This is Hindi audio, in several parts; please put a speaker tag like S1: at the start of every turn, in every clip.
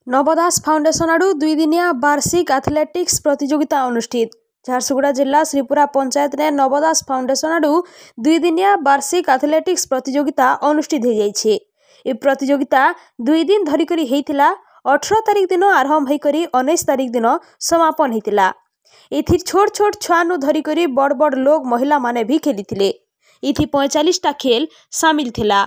S1: नवदास फाउंडेशन आड़ू 2 दिनिया वार्षिक एथलेटिक्स प्रतियोगिता अनुष्ठित। झारसुगुड़ा जिला श्रीपुरा पंचायत ने नवदास फाउंडेशन आड़ू 2 दिनिया वार्षिक एथलेटिक्स प्रतियोगिता अनुष्ठित हो जाइए। ये प्रतियोगिता 2 दिन धरिक 18 तारिख दिन आरंभ होकर 19 तारिख दिन समापन होता। ये छोट छोट छुआनु धरिक बड़ बड़ लोग महिला माने भी खेली। इथि 45टा खेल सामिल थिला।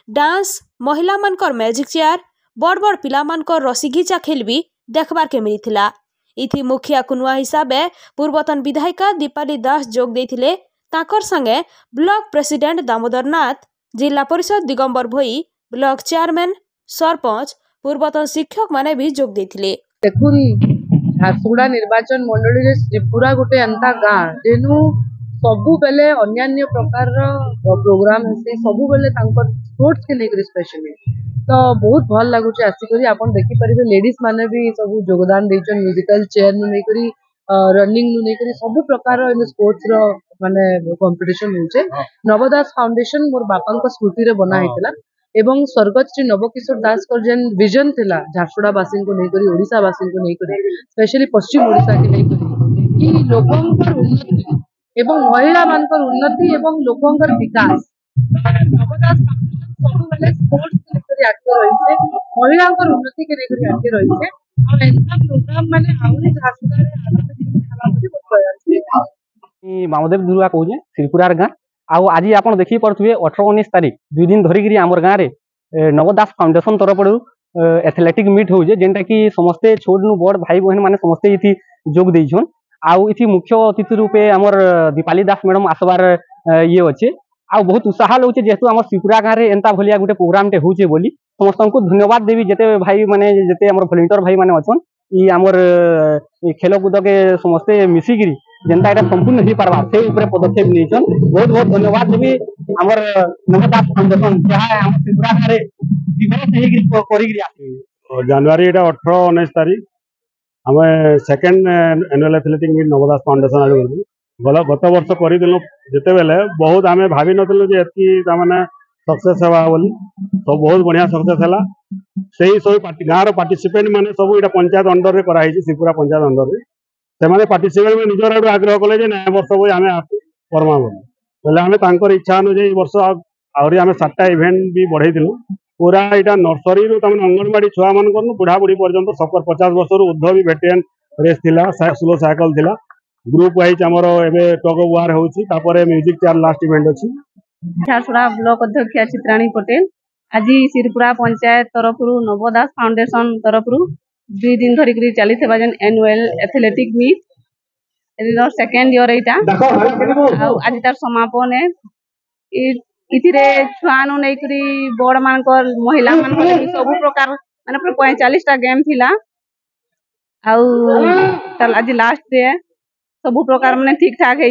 S1: डांस, महिला मानकर मैजिक चेयर, बड़ बड़ पिला मानकर रसी घिचा खेल भी देखबार के मिली। इथि मुखिया कुनुआ हिसाब से पूर्वतन विधायिका दीपाली दास जोग देथिले। ताकर संगे ब्लॉक प्रेसिडेंट दामोदर नाथ, जिला परिषद दिगंबर भोई, ब्लॉक चेयरमैन, सरपंच, पूर्वतन शिक्षक माने भी जोग देथिले।
S2: झारसुगुड़ा निर्वाचन मंडली श्रीपुरा गोटे एंता गाँ जेनु सबु बेले अन्यान्य प्रकार प्रोग्राम है, सबु बेले स्पोर्ट्स के लेकर स्पेशली तो बहुत भल लगुच आसिक आपन देखि परिबे। लेडीज माने भी सब योगदान देछन, म्यूजिकल चेयर नु नै करी रनिंग नु नै करी सब प्रकार इन स्पोर्ट्स रो माने कंपटीशन होचे। नवदास फाउंडेशन मोर बापन को स्मृति रे बना हेतला एवं स्वर्गत श्री नवकिशोर दास को जेन विजन थिला झारसुगुड़ा वासी को नै करी, ओडिसा वासी को नै करी, स्पेशली पश्चिम ओडिसा के नै करी कि लोकंकर उन्नति एवं महिला मानकर उन्नति एवं लोकंकर विकास। नवदास सब बेले स्पोर्ट्स के लेकर आगे रहिছে, महिलांकर उन्नति के लेकर आगे रहिছে और एंता प्रोग्राम माने आउरी झारसुगुड़ा रे आगामी दिन में हला बहुत प्रयास
S3: छै। मामदेव दुर्गा कहूजे श्रीपुरार गाँ आउ आज आप देखी पारे 18-19 तारिख 2 दिन धरिकी आमर गाँव में नवदास फाउंडेशन तरफ एथलेटिक मीट हो जेनटा कि समस्ते छोट नु बड़ भाई बहन माने समस्ते इथि जोग देछन। आउ इथि मुख्य अतिथि रूपे आमर दीपाली दास मैडम आसबार ये अच्छे। आ बहुत उत्साह लगे जेहेतु आम श्रीपुरा गाँव में एंता भलिया गोटे प्रोग्राम टे होचे बोली समस्त को धन्यवाद देवी। जेते भाई माने जेते आमर वॉलंटियर भाई माने अछन ई आमर खेलकूद के समस्ते मिसिकी जेनता एटा संपूर्ण हो पारबा से ऊपर पदक्षेप लेछन। बहुत बहुत धन्यवाद देवी आमर नवदास फाउंडेशन जहाँ आम श्रीपुरा गाँव में विभिन्न करी
S4: जनवरी 18-19 तारिख आम सेकेंड एनुअल एथलेटिक मीट नवदास फाउंडेशन आगे गत वर्ष करदेलु जिते बेले बहुत आम भावी नुँ मैंने सक्सेस होगा बोली सब बहुत बढ़िया सक्सेस है। से सब गाँव पार्टिसिपेंट मैंने सब ये पंचायत अंडर में कराई श्रीपुरा पंचायत अंडर में से पार्टिसिपेट में निजर आड़ आग्रह कले ना वर्ष भी आम करमा बोले आम इच्छा अनुजाई वर्ष आहरी आम 7टा इवेंट भी बढ़ेलु पूरा यहाँ नर्सरी अंगनवाड़ी छुआ मान बुढ़ा बुढ़ी पर्यटन सब 50 वर्ष ऊर्ध भी भेटेन रेस थिला, स्लो साइकिल थिला, ग्रुप वाइज आमर एवं tug of war hopper music chair last event अच्छी।
S2: झारसुगुड़ा ब्लॉक अध्यक्ष चित्राणी पटेल आज श्रीपुरा पंचायत तरफ नवदास फाउंडेशन तरफ 2 दिन धरिक चली annual athletic meet second year यहाँ आज तार समापन है। इथिरे छुआनु नहीं करी बड़ मानकर महिला मानकर सब प्रकार माने 45टा गेम थिला आज लास्ट डे सब प्रकार माने ठीक ठाक है।